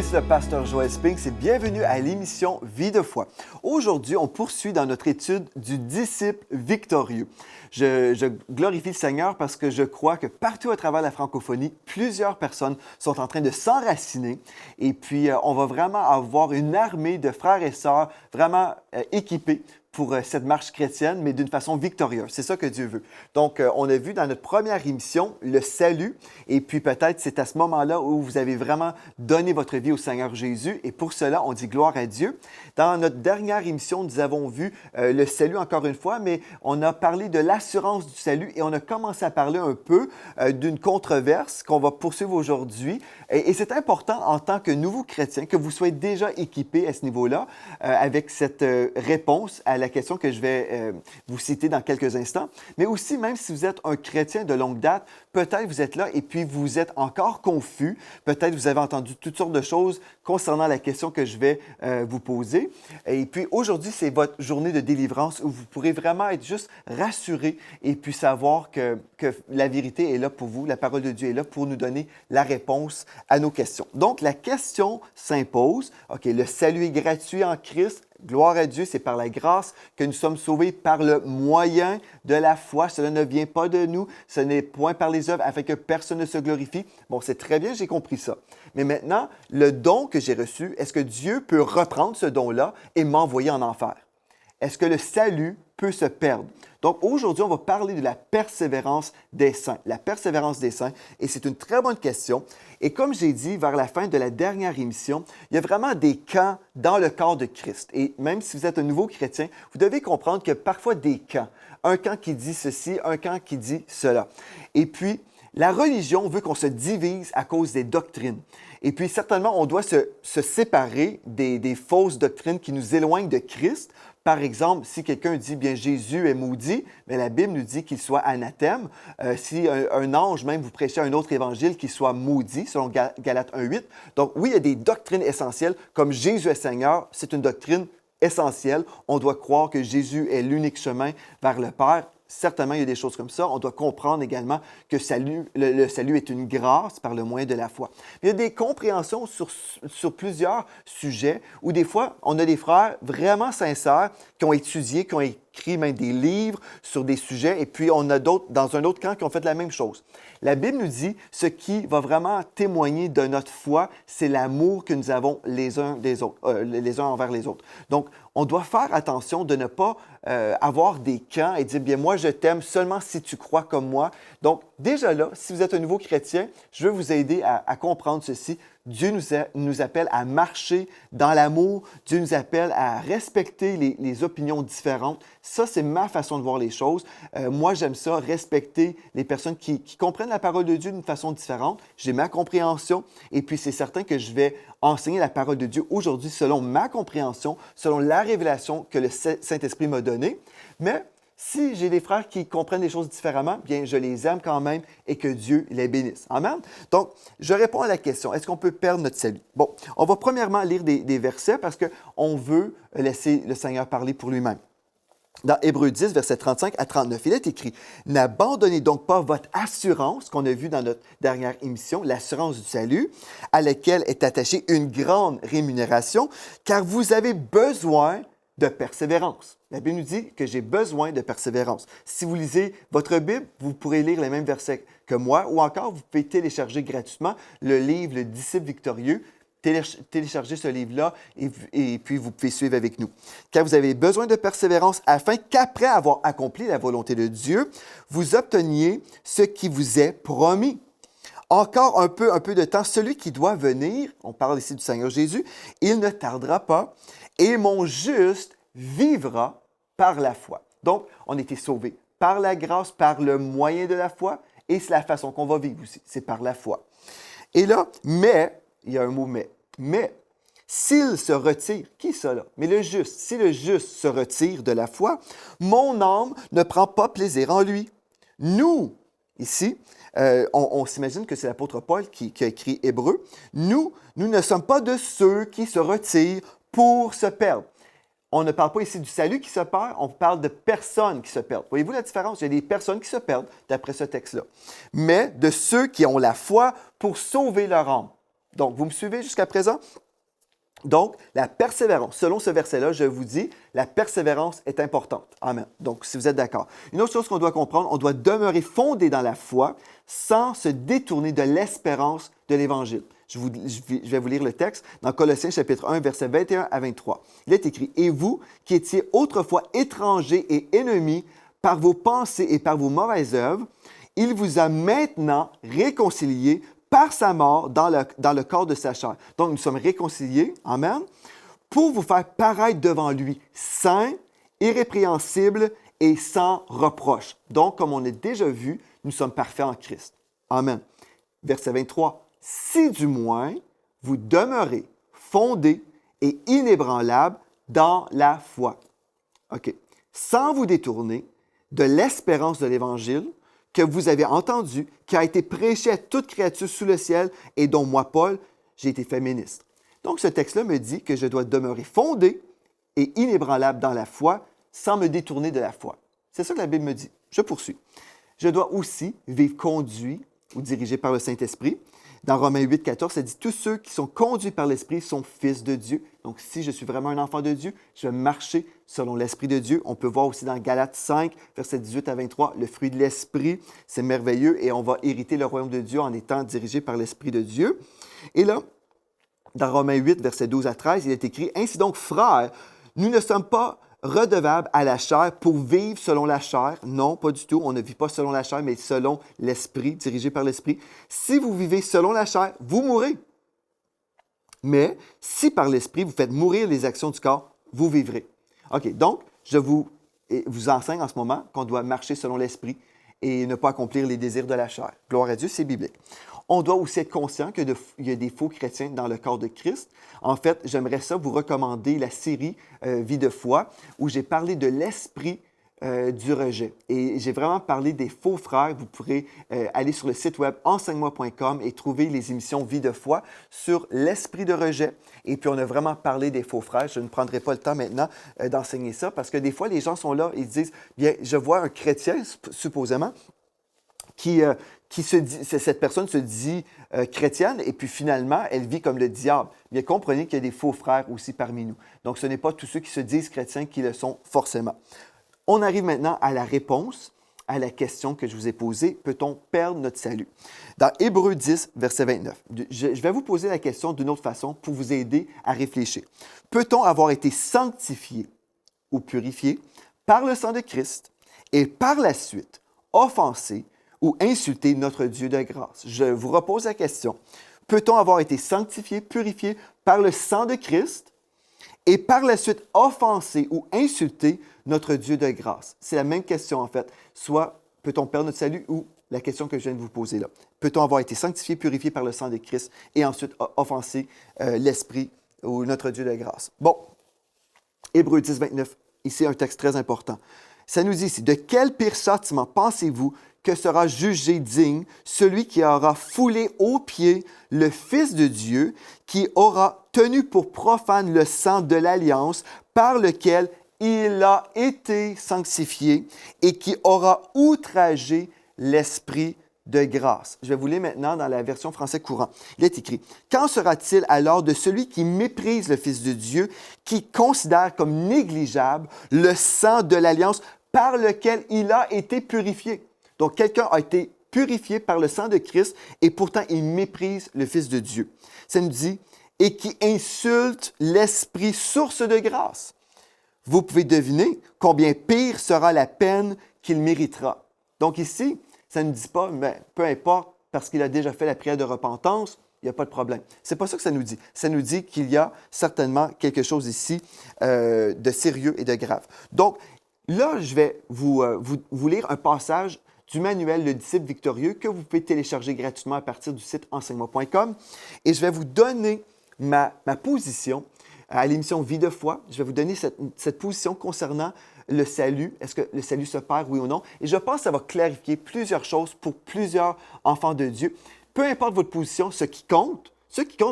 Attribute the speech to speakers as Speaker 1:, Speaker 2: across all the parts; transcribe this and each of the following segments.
Speaker 1: ici le pasteur Joël Spinks et bienvenue à l'émission Vie de foi. Aujourd'hui, on poursuit dans notre étude du disciple victorieux. Je glorifie le Seigneur parce que je crois que partout à travers la francophonie, plusieurs personnes sont en train de s'enraciner et puis on va vraiment avoir une armée de frères et sœurs vraiment équipés pour cette marche chrétienne, mais d'une façon victorieuse. C'est ça que Dieu veut. Donc, on a vu dans notre première émission le salut, et puis peut-être c'est à ce moment-là où vous avez vraiment donné votre vie au Seigneur Jésus, et pour cela, on dit gloire à Dieu. Dans notre dernière émission, nous avons vu le salut encore une fois, mais on a parlé de l'assurance du salut, et on a commencé à parler un peu d'une controverse qu'on va poursuivre aujourd'hui. Et c'est important en tant que nouveau chrétien que vous soyez déjà équipé à ce niveau-là avec cette réponse à la question que je vais vous citer dans quelques instants. Mais aussi, même si vous êtes un chrétien de longue date, peut-être vous êtes là et puis vous êtes encore confus. Peut-être vous avez entendu toutes sortes de choses concernant la question que je vais vous poser. Et puis aujourd'hui, c'est votre journée de délivrance où vous pourrez vraiment être juste rassuré et puis savoir que la vérité est là pour vous, la parole de Dieu est là pour nous donner la réponse à nos questions. Donc, la question s'impose. OK, le salut est gratuit en Christ. Gloire à Dieu, c'est par la grâce que nous sommes sauvés par le moyen de la foi. Cela ne vient pas de nous, ce n'est point par les œuvres afin que personne ne se glorifie. Bon, c'est très bien, j'ai compris ça. Mais maintenant, le don que j'ai reçu, est-ce que Dieu peut reprendre ce don-là et m'envoyer en enfer? Est-ce que le salut peut se perdre? Donc aujourd'hui, on va parler de la persévérance des saints. La persévérance des saints, et c'est une très bonne question. Et comme j'ai dit vers la fin de la dernière émission, il y a vraiment des camps dans le corps de Christ. Et même si vous êtes un nouveau chrétien, vous devez comprendre qu'il y a parfois des camps. Un camp qui dit ceci, un camp qui dit cela. Et puis, la religion veut qu'on se divise à cause des doctrines. Et puis, certainement, on doit se séparer des fausses doctrines qui nous éloignent de Christ. Par exemple, si quelqu'un dit, bien, Jésus est maudit, mais la Bible nous dit qu'il soit anathème. Si un ange même vous prêchez un autre évangile, qu'il soit maudit, selon Galates 1,8. Donc, oui, il y a des doctrines essentielles, comme Jésus est Seigneur, c'est une doctrine essentielle. On doit croire que Jésus est l'unique chemin vers le Père. Certainement, il y a des choses comme ça. On doit comprendre également que le salut est une grâce par le moyen de la foi. Il y a des compréhensions sur plusieurs sujets où des fois, on a des frères vraiment sincères qui ont étudié, qui ont écrit même des livres sur des sujets, et puis on a d'autres dans un autre camp qui ont fait la même chose. La Bible nous dit, ce qui va vraiment témoigner de notre foi, c'est l'amour que nous avons les uns envers les autres. Donc, on doit faire attention de ne pas avoir des camps et dire, bien, moi, je t'aime seulement si tu crois comme moi. Donc, déjà là, si vous êtes un nouveau chrétien, je veux vous aider à comprendre ceci. Dieu nous appelle à marcher dans l'amour. Dieu nous appelle à respecter les opinions différentes. Ça, c'est ma façon de voir les choses. Moi, j'aime ça, respecter les personnes qui comprennent la parole de Dieu d'une façon différente. J'ai ma compréhension et puis c'est certain que je vais enseigner la parole de Dieu aujourd'hui selon ma compréhension, selon la révélation que le Saint-Esprit m'a donnée. Mais si j'ai des frères qui comprennent les choses différemment, bien, je les aime quand même et que Dieu les bénisse. Amen? Donc, je réponds à la question, est-ce qu'on peut perdre notre salut? Bon, on va premièrement lire des versets parce qu'on veut laisser le Seigneur parler pour lui-même. Dans Hébreux 10, versets 35 à 39, il est écrit « N'abandonnez donc pas votre assurance, qu'on a vu dans notre dernière émission, l'assurance du salut, à laquelle est attachée une grande rémunération, car vous avez besoin de persévérance. » La Bible nous dit que j'ai besoin de persévérance. Si vous lisez votre Bible, vous pourrez lire les mêmes versets que moi, ou encore vous pouvez télécharger gratuitement le livre « Le disciple victorieux ». Téléchargez ce livre-là et puis vous pouvez suivre avec nous. Car vous avez besoin de persévérance afin qu'après avoir accompli la volonté de Dieu, vous obteniez ce qui vous est promis. Encore un peu de temps, celui qui doit venir, on parle ici du Seigneur Jésus, il ne tardera pas et mon juste vivra par la foi. Donc, on a été sauvés par la grâce, par le moyen de la foi et c'est la façon qu'on va vivre aussi, c'est par la foi. Et là, mais, il y a un mot mais. Mais s'il se retire, qui ça là? Mais le juste, si le juste se retire de la foi, mon âme ne prend pas plaisir en lui. Nous, ici, on s'imagine que c'est l'apôtre Paul qui a écrit Hébreux. Nous ne sommes pas de ceux qui se retirent pour se perdre. On ne parle pas ici du salut qui se perd, on parle de personnes qui se perdent. Voyez-vous la différence? Il y a des personnes qui se perdent d'après ce texte-là. Mais de ceux qui ont la foi pour sauver leur âme. Donc, vous me suivez jusqu'à présent? Donc, la persévérance, selon ce verset-là, je vous dis, la persévérance est importante. Amen. Donc, si vous êtes d'accord. Une autre chose qu'on doit comprendre, on doit demeurer fondé dans la foi sans se détourner de l'espérance de l'Évangile. Je vais vous lire le texte dans Colossiens chapitre 1, versets 21 à 23. Il est écrit, « Et vous, qui étiez autrefois étrangers et ennemis par vos pensées et par vos mauvaises œuvres, il vous a maintenant réconciliés par sa mort dans le corps de sa chair. » Donc, nous sommes réconciliés, amen, pour vous faire paraître devant lui, saints, irrépréhensibles et sans reproche. Donc, comme on a déjà vu, nous sommes parfaits en Christ. Amen. Verset 23. « Si du moins vous demeurez fondés et inébranlables dans la foi. » OK. Sans vous détourner de l'espérance de l'Évangile que vous avez entendu, qui a été prêché à toute créature sous le ciel et dont moi, Paul, j'ai été fait ministre. Donc, ce texte-là me dit que je dois demeurer fondé et inébranlable dans la foi sans me détourner de la foi. C'est ça que la Bible me dit. Je poursuis. Je dois aussi vivre conduit ou dirigé par le Saint-Esprit. Dans Romains 8, 14, ça dit « Tous ceux qui sont conduits par l'Esprit sont fils de Dieu. » Donc, si je suis vraiment un enfant de Dieu, je vais marcher selon l'Esprit de Dieu. On peut voir aussi dans Galates 5, versets 18 à 23, le fruit de l'Esprit, c'est merveilleux et on va hériter le royaume de Dieu en étant dirigé par l'Esprit de Dieu. Et là, dans Romains 8, versets 12 à 13, il est écrit « Ainsi donc, frères, nous ne sommes pas redevables à la chair pour vivre selon la chair. » Non, pas du tout. On ne vit pas selon la chair, mais selon l'Esprit, dirigé par l'Esprit. « Si vous vivez selon la chair, vous mourrez. Mais si par l'Esprit, vous faites mourir les actions du corps, vous vivrez. » OK, donc, je vous enseigne en ce moment qu'on doit marcher selon l'Esprit et ne pas accomplir les désirs de la chair. Gloire à Dieu, c'est biblique. On doit aussi être conscient qu'il y a des faux chrétiens dans le corps de Christ. En fait, j'aimerais ça vous recommander la série Vie de foi, où j'ai parlé de l'esprit du rejet. Et j'ai vraiment parlé des faux frères. Vous pourrez aller sur le site web enseigne-moi.com et trouver les émissions Vie de foi sur l'esprit de rejet. Et puis, on a vraiment parlé des faux frères. Je ne prendrai pas le temps maintenant d'enseigner ça parce que des fois, les gens sont là et disent, bien, je vois un chrétien, supposément, cette personne se dit chrétienne et puis finalement, elle vit comme le diable. Bien, comprenez qu'il y a des faux frères aussi parmi nous. Donc, ce n'est pas tous ceux qui se disent chrétiens qui le sont forcément. On arrive maintenant à la réponse à la question que je vous ai posée. Peut-on perdre notre salut? Dans Hébreux 10, verset 29, je vais vous poser la question d'une autre façon pour vous aider à réfléchir. Peut-on avoir été sanctifié ou purifié par le sang de Christ et par la suite offensé ou insulter notre Dieu de grâce? Je vous repose la question. Peut-on avoir été sanctifié, purifié par le sang de Christ et par la suite offenser ou insulter notre Dieu de grâce? C'est la même question en fait. Soit peut-on perdre notre salut ou la question que je viens de vous poser là. Peut-on avoir été sanctifié, purifié par le sang de Christ et ensuite offenser l'Esprit ou notre Dieu de grâce? Bon, Hébreux 10, 29, ici un texte très important. Ça nous dit ici, « De quel pire châtiment pensez-vous que sera jugé digne celui qui aura foulé aux pieds le Fils de Dieu, qui aura tenu pour profane le sang de l'Alliance par lequel il a été sanctifié et qui aura outragé l'Esprit de grâce. » Je vais vous lire maintenant dans la version français courant. Il est écrit, « Qu'en sera-t-il alors de celui qui méprise le Fils de Dieu, qui considère comme négligeable le sang de l'Alliance par lequel il a été purifié? » Donc, quelqu'un a été purifié par le sang de Christ et pourtant il méprise le Fils de Dieu. Ça nous dit, « Et qui insulte l'Esprit, source de grâce. » Vous pouvez deviner combien pire sera la peine qu'il méritera. Donc ici, ça ne dit pas, mais peu importe, parce qu'il a déjà fait la prière de repentance, il n'y a pas de problème. Ce n'est pas ça que ça nous dit. Ça nous dit qu'il y a certainement quelque chose ici de sérieux et de grave. Donc, là, je vais vous lire un passage du manuel Le disciple victorieux que vous pouvez télécharger gratuitement à partir du site enseigne-moi.com. Et je vais vous donner ma position à l'émission Vie de foi. Je vais vous donner cette position concernant le salut. Est-ce que le salut se perd, oui ou non? Et je pense que ça va clarifier plusieurs choses pour plusieurs enfants de Dieu. Peu importe votre position, ce qui compte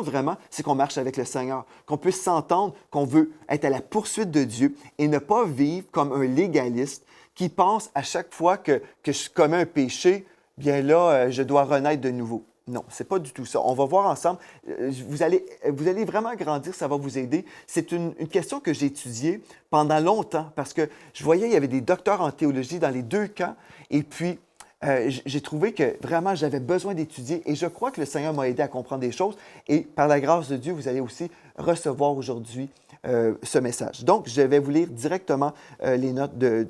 Speaker 1: vraiment, c'est qu'on marche avec le Seigneur, qu'on puisse s'entendre, qu'on veut être à la poursuite de Dieu et ne pas vivre comme un légaliste qui pense à chaque fois que je commets un péché, bien là, je dois renaître de nouveau. Non, c'est pas du tout ça. On va voir ensemble. Vous allez vraiment grandir, ça va vous aider. C'est une question que j'ai étudiée pendant longtemps parce que je voyais, il y avait des docteurs en théologie dans les deux camps. Et puis, j'ai trouvé que vraiment, j'avais besoin d'étudier. Et je crois que le Seigneur m'a aidé à comprendre des choses. Et par la grâce de Dieu, vous allez aussi recevoir aujourd'hui ce message. Donc, je vais vous lire directement les notes de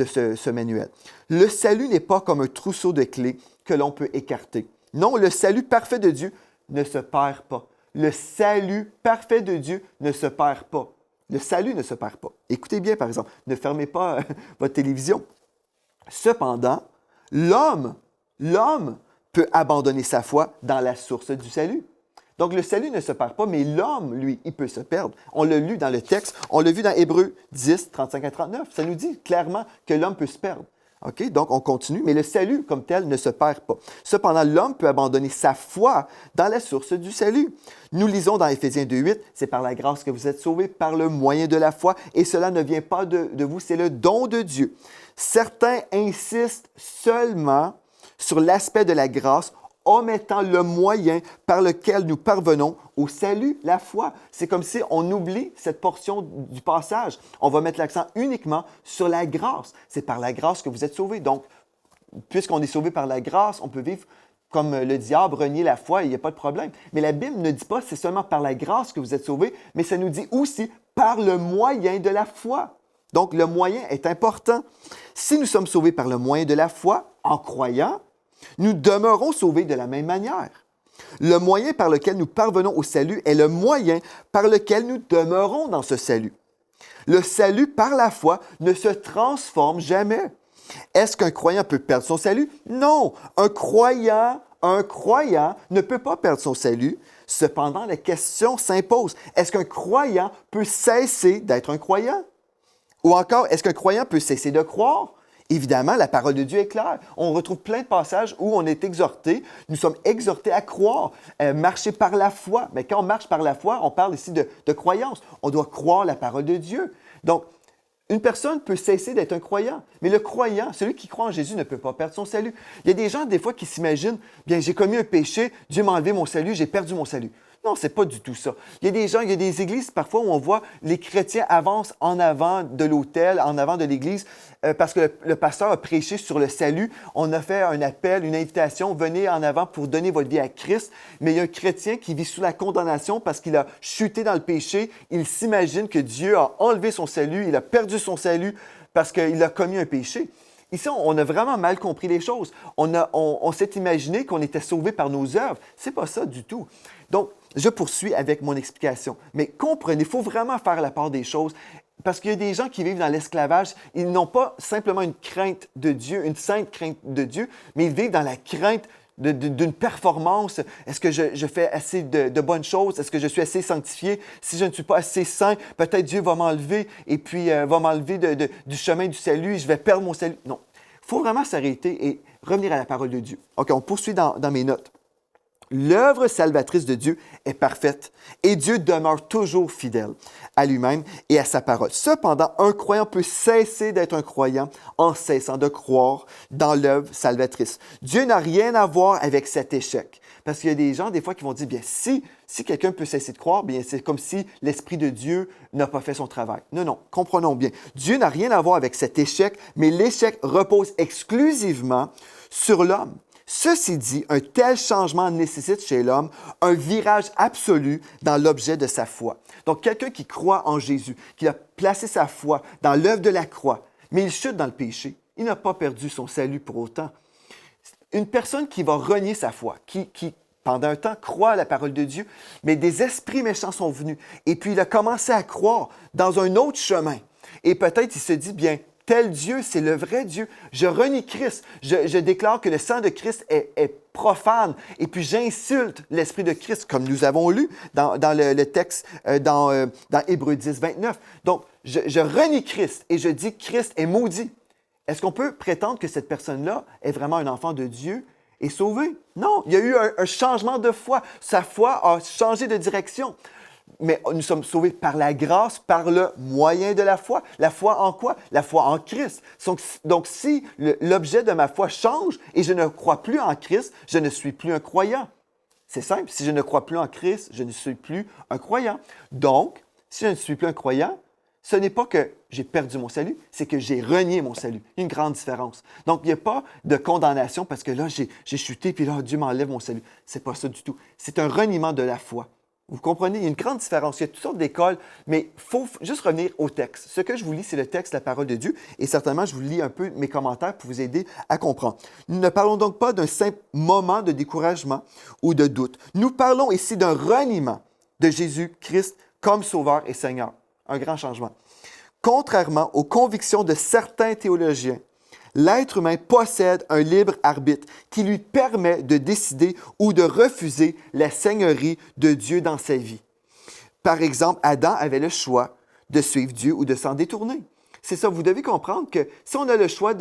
Speaker 1: ce manuel. Le salut n'est pas comme un trousseau de clés que l'on peut écarter. Non, le salut parfait de Dieu ne se perd pas. Le salut parfait de Dieu ne se perd pas. Le salut ne se perd pas. Écoutez bien, par exemple, ne fermez pas votre télévision. Cependant, l'homme peut abandonner sa foi dans la source du salut. Donc, le salut ne se perd pas, mais l'homme, lui, il peut se perdre. On l'a lu dans le texte, on l'a vu dans Hébreux 10, 35 à 39. Ça nous dit clairement que l'homme peut se perdre. OK? Donc, on continue, mais le salut comme tel ne se perd pas. Cependant, l'homme peut abandonner sa foi dans la source du salut. Nous lisons dans Éphésiens 2,8, c'est par la grâce que vous êtes sauvés par le moyen de la foi, et cela ne vient pas de vous, c'est le don de Dieu. Certains insistent seulement sur l'aspect de la grâce, omettant le moyen par lequel nous parvenons au salut, la foi. C'est comme si on oublie cette portion du passage. On va mettre l'accent uniquement sur la grâce. C'est par la grâce que vous êtes sauvés. Donc, puisqu'on est sauvé par la grâce, on peut vivre comme le diable, renier la foi, il n'y a pas de problème. Mais la Bible ne dit pas c'est seulement par la grâce que vous êtes sauvés, mais ça nous dit aussi par le moyen de la foi. Donc, le moyen est important. Si nous sommes sauvés par le moyen de la foi, en croyant, nous demeurons sauvés de la même manière. Le moyen par lequel nous parvenons au salut est le moyen par lequel nous demeurons dans ce salut. Le salut par la foi ne se transforme jamais. Est-ce qu'un croyant peut perdre son salut? Non, un croyant ne peut pas perdre son salut. Cependant, la question s'impose. Est-ce qu'un croyant peut cesser d'être un croyant? Ou encore, est-ce qu'un croyant peut cesser de croire? Évidemment, la parole de Dieu est claire. On retrouve plein de passages où on est exhorté, nous sommes exhortés à croire, marcher par la foi. Mais quand on marche par la foi, on parle ici de croyance. On doit croire la parole de Dieu. Donc, une personne peut cesser d'être un croyant, mais le croyant, celui qui croit en Jésus, ne peut pas perdre son salut. Il y a des gens, des fois, qui s'imaginent, bien, j'ai commis un péché, Dieu m'a enlevé mon salut, j'ai perdu mon salut. Non, c'est pas du tout ça. Il y a des gens, il y a des églises parfois où on voit les chrétiens avancent en avant de l'autel, en avant de l'église, parce que le pasteur a prêché sur le salut. On a fait un appel, une invitation, venez en avant pour donner votre vie à Christ. Mais il y a un chrétien qui vit sous la condamnation parce qu'il a chuté dans le péché. Il s'imagine que Dieu a enlevé son salut, il a perdu son salut parce qu'il a commis un péché. Ici, on a vraiment mal compris les choses. On s'est imaginé qu'on était sauvé par nos œuvres. C'est pas ça du tout. Donc, je poursuis avec mon explication. Mais comprenez, il faut vraiment faire la part des choses. Parce qu'il y a des gens qui vivent dans l'esclavage, ils n'ont pas simplement une crainte de Dieu, une sainte crainte de Dieu, mais ils vivent dans la crainte d'une performance. Est-ce que je fais assez de bonnes choses? Est-ce que je suis assez sanctifié? Si je ne suis pas assez saint, peut-être Dieu va m'enlever et puis va m'enlever du chemin du salut et je vais perdre mon salut. Non. Il faut vraiment s'arrêter et revenir à la parole de Dieu. OK, on poursuit dans mes notes. L'œuvre salvatrice de Dieu est parfaite et Dieu demeure toujours fidèle à lui-même et à sa parole. Cependant, un croyant peut cesser d'être un croyant en cessant de croire dans l'œuvre salvatrice. Dieu n'a rien à voir avec cet échec. Parce qu'il y a des gens, des fois, qui vont dire, bien, si quelqu'un peut cesser de croire, bien, c'est comme si l'Esprit de Dieu n'a pas fait son travail. Non, comprenons bien. Dieu n'a rien à voir avec cet échec, mais l'échec repose exclusivement sur l'homme. Ceci dit, un tel changement nécessite chez l'homme un virage absolu dans l'objet de sa foi. Donc, quelqu'un qui croit en Jésus, qui a placé sa foi dans l'œuvre de la croix, mais il chute dans le péché, il n'a pas perdu son salut pour autant. Une personne qui va renier sa foi, qui pendant un temps croit à la parole de Dieu, mais des esprits méchants sont venus, et puis il a commencé à croire dans un autre chemin. Et peut-être il se dit, bien, tel Dieu, c'est le vrai Dieu. Je renie Christ. Je déclare que le sang de Christ est profane. Et puis j'insulte l'Esprit de Christ, comme nous avons lu dans le texte dans Hébreux 10, 29. Donc, je renie Christ et je dis que Christ est maudit. Est-ce qu'on peut prétendre que cette personne-là est vraiment un enfant de Dieu et sauvé? Non, il y a eu un changement de foi. Sa foi a changé de direction. Mais nous sommes sauvés par la grâce, par le moyen de la foi. La foi en quoi? La foi en Christ. Donc, si l'objet de ma foi change et je ne crois plus en Christ, je ne suis plus un croyant. C'est simple. Si je ne crois plus en Christ, je ne suis plus un croyant. Donc, si je ne suis plus un croyant, ce n'est pas que j'ai perdu mon salut, c'est que j'ai renié mon salut. Il y a une grande différence. Donc, il n'y a pas de condamnation parce que là, j'ai chuté, puis là, Dieu m'enlève mon salut. C'est pas ça du tout. C'est un reniement de la foi. Vous comprenez? Il y a une grande différence. Il y a toutes sortes d'écoles, mais il faut juste revenir au texte. Ce que je vous lis, c'est le texte, la parole de Dieu, et certainement, je vous lis un peu mes commentaires pour vous aider à comprendre. Nous ne parlons donc pas d'un simple moment de découragement ou de doute. Nous parlons ici d'un reniement de Jésus-Christ comme Sauveur et Seigneur. Un grand changement. Contrairement aux convictions de certains théologiens, l'être humain possède un libre arbitre qui lui permet de décider ou de refuser la seigneurie de Dieu dans sa vie. Par exemple, Adam avait le choix de suivre Dieu ou de s'en détourner. C'est ça, vous devez comprendre que si on a le choix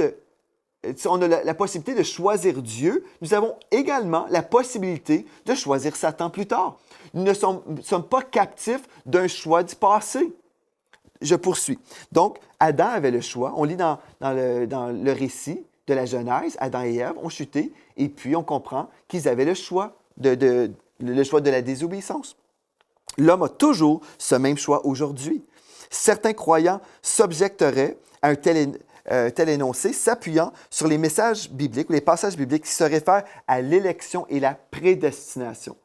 Speaker 1: si on a la possibilité de choisir Dieu, nous avons également la possibilité de choisir Satan plus tard. Nous ne sommes pas captifs d'un choix du passé. Je poursuis. Donc, Adam avait le choix. On lit dans le récit de la Genèse, Adam et Ève ont chuté, et puis on comprend qu'ils avaient le choix le choix de la désobéissance. L'homme a toujours ce même choix aujourd'hui. Certains croyants s'objecteraient à un tel énoncé, s'appuyant sur les messages bibliques ou les passages bibliques qui se réfèrent à l'élection et la prédestination.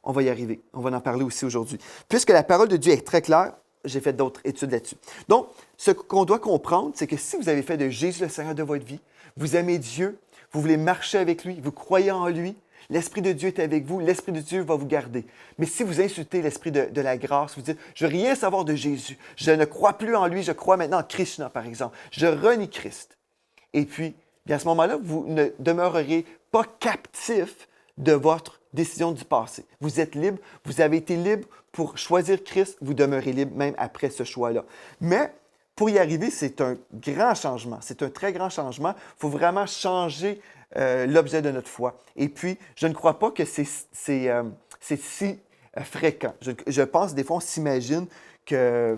Speaker 1: On va y arriver. On va en parler aussi aujourd'hui. Puisque la parole de Dieu est très claire, j'ai fait d'autres études là-dessus. Donc, ce qu'on doit comprendre, c'est que si vous avez fait de Jésus le Seigneur de votre vie, vous aimez Dieu, vous voulez marcher avec lui, vous croyez en lui, l'Esprit de Dieu est avec vous, l'Esprit de Dieu va vous garder. Mais si vous insultez l'Esprit de la grâce, vous dites, je ne veux rien savoir de Jésus, je ne crois plus en lui, je crois maintenant en Krishna, par exemple, je renie Christ. Et puis, bien à ce moment-là, vous ne demeurerez pas captif de votre décision du passé. Vous êtes libre, vous avez été libre pour choisir Christ, vous demeurez libre même après ce choix-là. Mais pour y arriver, c'est un grand changement, c'est un très grand changement. Il faut vraiment changer l'objet de notre foi. Et puis, je ne crois pas que c'est si fréquent. Je pense, des fois, on s'imagine que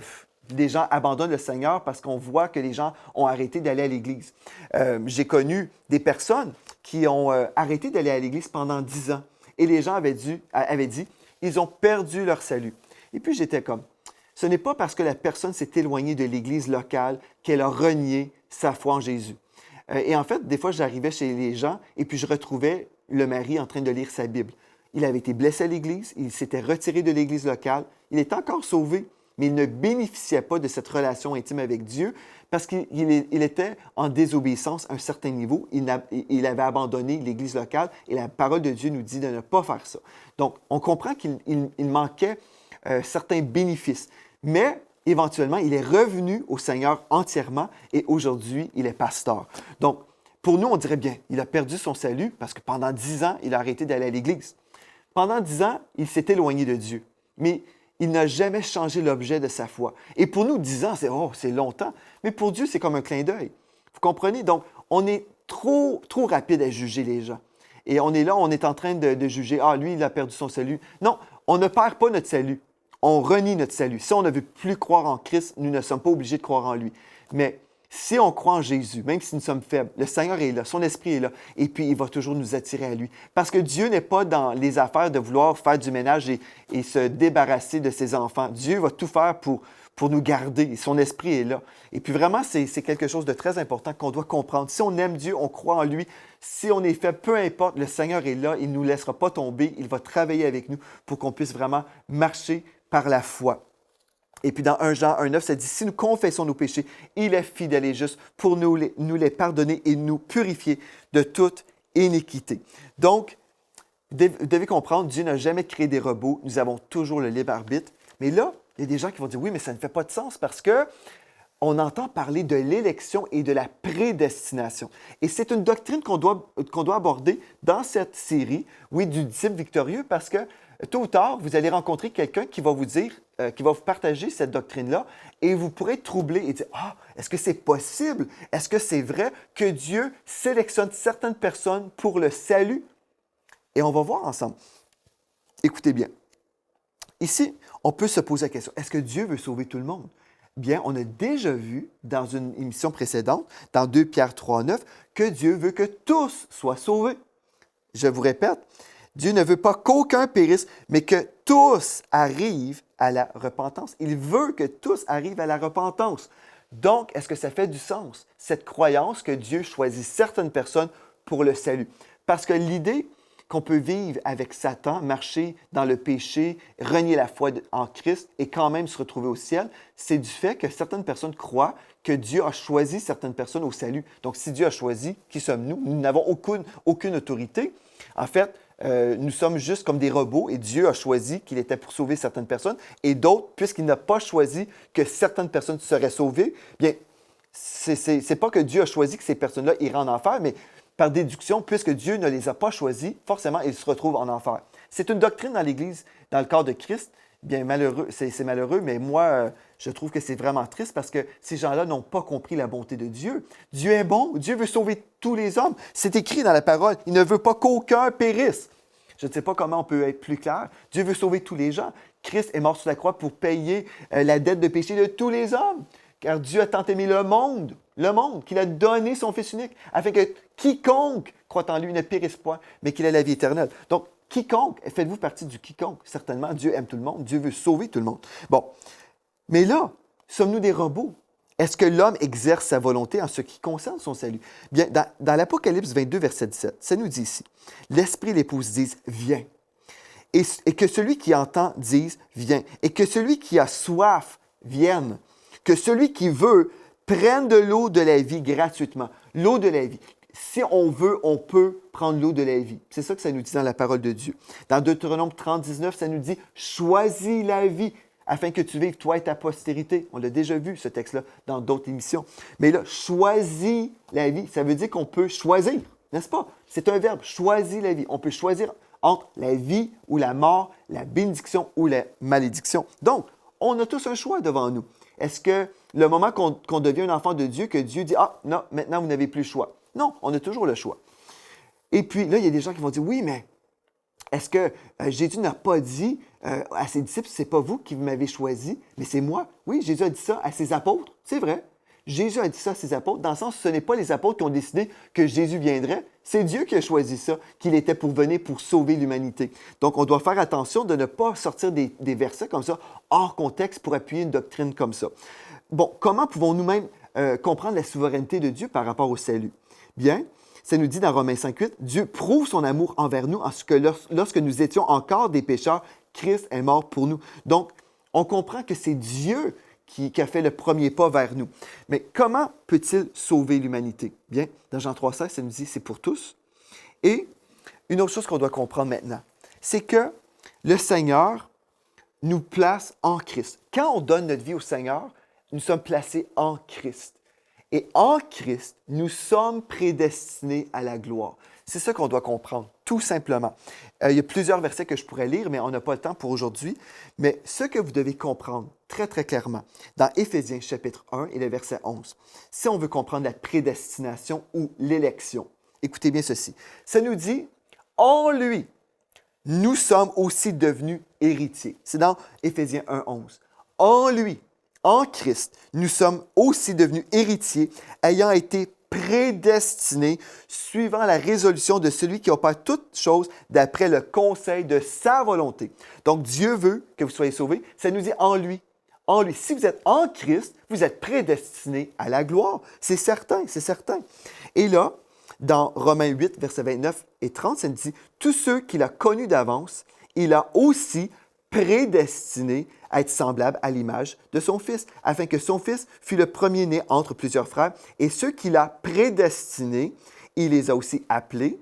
Speaker 1: les gens abandonnent le Seigneur parce qu'on voit que les gens ont arrêté d'aller à l'Église. J'ai connu des personnes qui ont arrêté d'aller à l'Église pendant 10 ans. Et les gens avaient dit, ils ont perdu leur salut. Et puis j'étais comme, ce n'est pas parce que la personne s'est éloignée de l'Église locale qu'elle a renié sa foi en Jésus. Et en fait, des fois, j'arrivais chez les gens et puis je retrouvais le mari en train de lire sa Bible. Il avait été blessé à l'Église, il s'était retiré de l'Église locale, il est encore sauvé, mais il ne bénéficiait pas de cette relation intime avec Dieu parce qu'il était en désobéissance à un certain niveau. Il avait abandonné l'Église locale et la parole de Dieu nous dit de ne pas faire ça. Donc, on comprend qu'il manquait certains bénéfices, mais éventuellement, il est revenu au Seigneur entièrement et aujourd'hui, il est pasteur. Donc, pour nous, on dirait bien, il a perdu son salut parce que pendant 10 ans, il a arrêté d'aller à l'Église. Pendant 10 ans, il s'est éloigné de Dieu. Mais il n'a jamais changé l'objet de sa foi. Et pour nous, 10 ans, c'est longtemps. Mais pour Dieu, c'est comme un clin d'œil. Vous comprenez? Donc, on est trop rapide à juger les gens. Et on est là, on est en train de juger, ah, lui, il a perdu son salut. Non, on ne perd pas notre salut. On renie notre salut. Si on ne veut plus croire en Christ, nous ne sommes pas obligés de croire en lui. Mais si on croit en Jésus, même si nous sommes faibles, le Seigneur est là, son Esprit est là, et puis il va toujours nous attirer à lui. Parce que Dieu n'est pas dans les affaires de vouloir faire du ménage et se débarrasser de ses enfants. Dieu va tout faire pour nous garder. Son Esprit est là. Et puis vraiment, c'est quelque chose de très important qu'on doit comprendre. Si on aime Dieu, on croit en lui. Si on est faible, peu importe, le Seigneur est là. Il ne nous laissera pas tomber. Il va travailler avec nous pour qu'on puisse vraiment marcher par la foi. Et puis dans 1 Jean 1,9, ça dit, si nous confessons nos péchés, il est fidèle et juste pour nous les pardonner et nous purifier de toute iniquité. Donc, vous devez comprendre, Dieu n'a jamais créé des robots. Nous avons toujours le libre arbitre. Mais là, il y a des gens qui vont dire, oui, mais ça ne fait pas de sens parce que on entend parler de l'élection et de la prédestination. Et c'est une doctrine qu'on doit aborder dans cette série, oui, du disciple victorieux, parce que tôt ou tard, vous allez rencontrer quelqu'un qui va vous dire, qui va vous partager cette doctrine-là, et vous pourrez être troublé et dire, ah, est-ce que c'est possible? Est-ce que c'est vrai que Dieu sélectionne certaines personnes pour le salut? Et on va voir ensemble. Écoutez bien. Ici, on peut se poser la question, est-ce que Dieu veut sauver tout le monde? Bien, on a déjà vu dans une émission précédente, dans 2 Pierre 3,9, que Dieu veut que tous soient sauvés. Je vous répète, Dieu ne veut pas qu'aucun périsse, mais que tous arrivent à la repentance. Il veut que tous arrivent à la repentance. Donc, est-ce que ça fait du sens, cette croyance que Dieu choisit certaines personnes pour le salut? Parce que l'idée qu'on peut vivre avec Satan, marcher dans le péché, renier la foi en Christ et quand même se retrouver au ciel, c'est du fait que certaines personnes croient que Dieu a choisi certaines personnes au salut. Donc, si Dieu a choisi, qui sommes-nous? Nous n'avons aucune autorité. En fait, nous sommes juste comme des robots et Dieu a choisi qu'il était pour sauver certaines personnes et d'autres, puisqu'il n'a pas choisi que certaines personnes seraient sauvées, bien, c'est pas que Dieu a choisi que ces personnes-là iraient en enfer, mais par déduction, puisque Dieu ne les a pas choisis, forcément, ils se retrouvent en enfer. C'est une doctrine dans l'Église, dans le corps de Christ. Bien, malheureux, c'est malheureux, mais moi, je trouve que c'est vraiment triste parce que ces gens-là n'ont pas compris la bonté de Dieu. Dieu est bon, Dieu veut sauver tous les hommes. C'est écrit dans la parole, il ne veut pas qu'aucun périsse. Je ne sais pas comment on peut être plus clair. Dieu veut sauver tous les gens. Christ est mort sur la croix pour payer la dette de péché de tous les hommes. Car Dieu a tant aimé le monde, qu'il a donné son Fils unique, afin que quiconque croit en lui ne périsse point, mais qu'il ait la vie éternelle. Donc, quiconque, faites-vous partie du quiconque. Certainement, Dieu aime tout le monde, Dieu veut sauver tout le monde. Bon, mais là, sommes-nous des robots? Est-ce que l'homme exerce sa volonté en ce qui concerne son salut? Bien, dans l'Apocalypse 22, verset 17, ça nous dit ici, « L'Esprit et l'épouse disent, viens. Et que celui qui entend dise, viens. Et que celui qui a soif vienne. Que celui qui veut prenne de l'eau de la vie gratuitement. » L'eau de la vie. Si on veut, on peut prendre l'eau de la vie. C'est ça que ça nous dit dans la parole de Dieu. Dans Deutéronome 30, 19, ça nous dit « Choisis la vie afin que tu vives, toi et ta postérité. » On l'a déjà vu, ce texte-là, dans d'autres émissions. Mais là, « choisis la vie », ça veut dire qu'on peut choisir, n'est-ce pas? C'est un verbe, « choisis la vie ». On peut choisir entre la vie ou la mort, la bénédiction ou la malédiction. Donc, on a tous un choix devant nous. Est-ce que le moment qu'on devient un enfant de Dieu, que Dieu dit « Ah, non, maintenant vous n'avez plus le choix ». Non, on a toujours le choix. Et puis là, il y a des gens qui vont dire « Oui, mais est-ce que Jésus n'a pas dit à ses disciples, c'est pas vous qui m'avez choisi, mais c'est moi? » Oui, Jésus a dit ça à ses apôtres, c'est vrai. Jésus a dit ça à ses apôtres, dans le sens où ce n'est pas les apôtres qui ont décidé que Jésus viendrait, c'est Dieu qui a choisi ça, qu'il était pour venir pour sauver l'humanité. Donc, on doit faire attention de ne pas sortir des versets comme ça, hors contexte, pour appuyer une doctrine comme ça. Bon, comment pouvons-nous même comprendre la souveraineté de Dieu par rapport au salut? Bien, ça nous dit dans Romains 5,8, « Dieu prouve son amour envers nous en ce que lorsque nous étions encore des pécheurs, Christ est mort pour nous. » Donc, on comprend que c'est Dieu qui a fait le premier pas vers nous. Mais comment peut-il sauver l'humanité? Bien, dans Jean 3,16, ça nous dit « c'est pour tous ». Et une autre chose qu'on doit comprendre maintenant, c'est que le Seigneur nous place en Christ. Quand on donne notre vie au Seigneur, nous sommes placés en Christ. Et en Christ, nous sommes prédestinés à la gloire. C'est ça qu'on doit comprendre, tout simplement. Il y a plusieurs versets que je pourrais lire, mais on n'a pas le temps pour aujourd'hui. Mais ce que vous devez comprendre très, très clairement, dans Éphésiens chapitre 1 et le verset 11, si on veut comprendre la prédestination ou l'élection, écoutez bien ceci. Ça nous dit, en lui, nous sommes aussi devenus héritiers. C'est dans Éphésiens 1, 11. En lui, en Christ, nous sommes aussi devenus héritiers, ayant été prédestinés, suivant la résolution de celui qui opère toutes choses d'après le conseil de sa volonté. Donc, Dieu veut que vous soyez sauvés. Ça nous dit en lui. En lui. Si vous êtes en Christ, vous êtes prédestinés à la gloire. C'est certain, c'est certain. Et là, dans Romains 8, versets 29 et 30, ça nous dit « Tous ceux qu'il a connus d'avance, il a aussi prédestiné à être semblable à l'image de son Fils, afin que son Fils fût le premier-né entre plusieurs frères. Et ceux qu'il a prédestinés, il les a aussi appelés.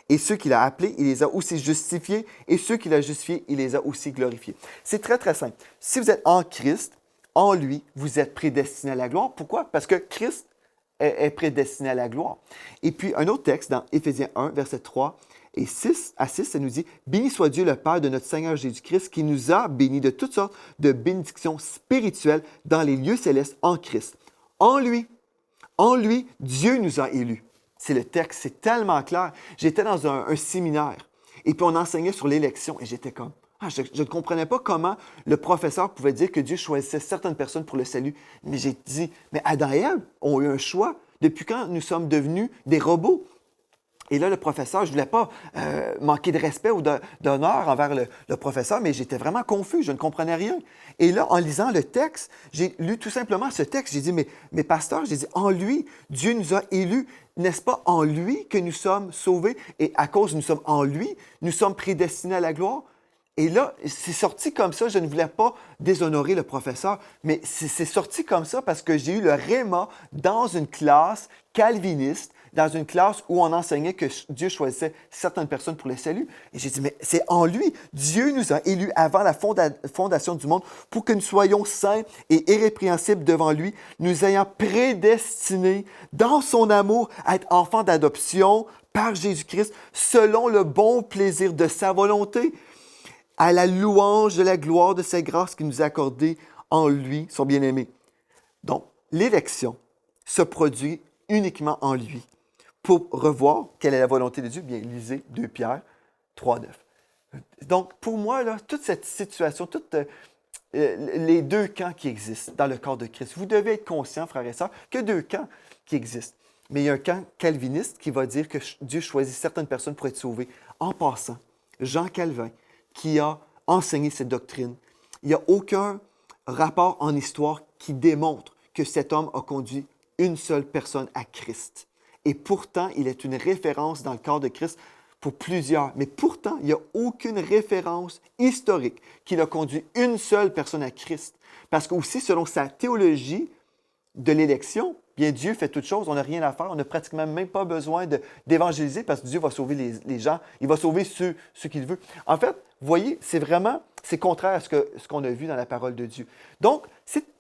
Speaker 1: Et ceux qu'il a appelés, il les a aussi justifiés. Et ceux qu'il a justifiés, il les a aussi glorifiés. » C'est très, très simple. Si vous êtes en Christ, en lui, vous êtes prédestinés à la gloire. Pourquoi? Parce que Christ est prédestiné à la gloire. Et puis, un autre texte dans Éphésiens 1, verset 3 et 6 à 6, ça nous dit « Béni soit Dieu le Père de notre Seigneur Jésus-Christ, qui nous a bénis de toutes sortes de bénédictions spirituelles dans les lieux célestes en Christ. En lui, Dieu nous a élus. » C'est le texte, c'est tellement clair. J'étais dans un séminaire et puis on enseignait sur l'élection et j'étais comme, je ne comprenais pas comment le professeur pouvait dire que Dieu choisissait certaines personnes pour le salut. Mais j'ai dit, mais Adam et Ève ont eu un choix. Depuis quand nous sommes devenus des robots? Et là, le professeur, je ne voulais pas manquer de respect ou d'honneur envers le professeur, mais j'étais vraiment confus, je ne comprenais rien. Et là, en lisant le texte, j'ai lu tout simplement ce texte. J'ai dit, mais pasteur, j'ai dit, en lui, Dieu nous a élus. N'est-ce pas en lui que nous sommes sauvés? Et à cause nous sommes en lui, nous sommes prédestinés à la gloire. Et là, c'est sorti comme ça. Je ne voulais pas déshonorer le professeur, mais c'est sorti comme ça parce que j'ai eu le réma dans une classe calviniste, dans une classe où on enseignait que Dieu choisissait certaines personnes pour le salut. Et j'ai dit, mais c'est en lui. Dieu nous a élus avant la fondation du monde pour que nous soyons saints et irrépréhensibles devant lui, nous ayant prédestinés dans son amour à être enfants d'adoption par Jésus-Christ, selon le bon plaisir de sa volonté, à la louange de la gloire de sa grâce qui nous a accordée en lui, son bien-aimé. Donc, l'élection se produit uniquement en lui. Pour revoir quelle est la volonté de Dieu, bien, lisez 2 Pierre 3, 9. Donc, pour moi, là, toute cette situation, tous les deux camps qui existent dans le corps de Christ, vous devez être conscients, frères et sœurs, que 2 camps qui existent. Mais il y a un camp calviniste qui va dire que Dieu choisit certaines personnes pour être sauvées. En passant, Jean Calvin, qui a enseigné cette doctrine, il n'y a aucun rapport en histoire qui démontre que cet homme a conduit une seule personne à Christ. Et pourtant, il est une référence dans le corps de Christ pour plusieurs. Mais pourtant, il n'y a aucune référence historique qu'il a conduit une seule personne à Christ. Parce qu'aussi, selon sa théologie de l'élection, bien Dieu fait toutes choses, on n'a rien à faire, on n'a pratiquement même pas besoin d'évangéliser parce que Dieu va sauver les gens, il va sauver ceux qu'il veut. En fait, vous voyez, c'est contraire à ce qu'on a vu dans la parole de Dieu. Donc,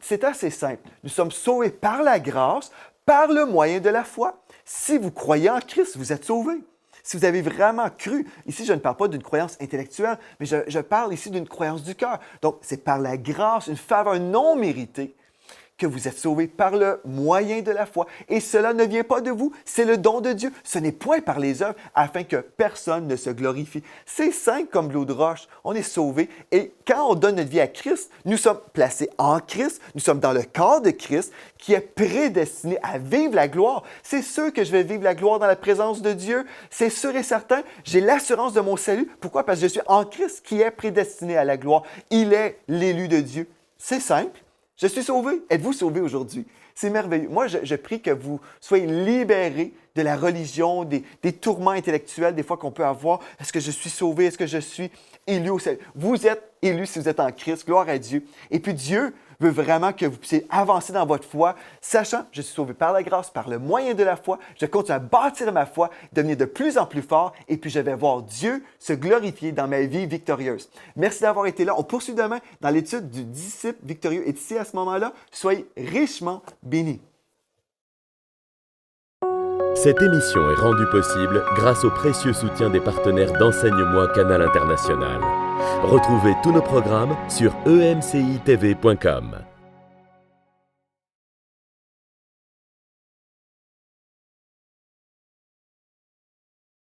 Speaker 1: c'est assez simple. Nous sommes sauvés par la grâce, par le moyen de la foi. Si vous croyez en Christ, vous êtes sauvés. Si vous avez vraiment cru, ici je ne parle pas d'une croyance intellectuelle, mais je parle ici d'une croyance du cœur. Donc, c'est par la grâce, une faveur non méritée, que vous êtes sauvés par le moyen de la foi. Et cela ne vient pas de vous, c'est le don de Dieu. Ce n'est point par les œuvres, afin que personne ne se glorifie. C'est simple comme l'eau de roche. On est sauvés. Et quand on donne notre vie à Christ, nous sommes placés en Christ, nous sommes dans le corps de Christ, qui est prédestiné à vivre la gloire. C'est sûr que je vais vivre la gloire dans la présence de Dieu. C'est sûr et certain. J'ai l'assurance de mon salut. Pourquoi? Parce que je suis en Christ, qui est prédestiné à la gloire. Il est l'élu de Dieu. C'est simple. Je suis sauvé. Êtes-vous sauvé aujourd'hui? C'est merveilleux. Moi, je prie que vous soyez libérés de la religion, des tourments intellectuels des fois qu'on peut avoir. Est-ce que je suis sauvé? Est-ce que je suis élu au salut? Vous êtes élu si vous êtes en Christ. Gloire à Dieu. Et puis Dieu veut vraiment que vous puissiez avancer dans votre foi, sachant que je suis sauvé par la grâce, par le moyen de la foi. Je continue à bâtir ma foi, devenir de plus en plus fort, et puis je vais voir Dieu se glorifier dans ma vie victorieuse. Merci d'avoir été là. On poursuit demain dans l'étude du disciple victorieux. Et d'ici à ce moment-là, soyez richement bénis.
Speaker 2: Cette émission est rendue possible grâce au précieux soutien des partenaires d'Enseigne-moi Canal International. Retrouvez tous nos programmes sur emcitv.com.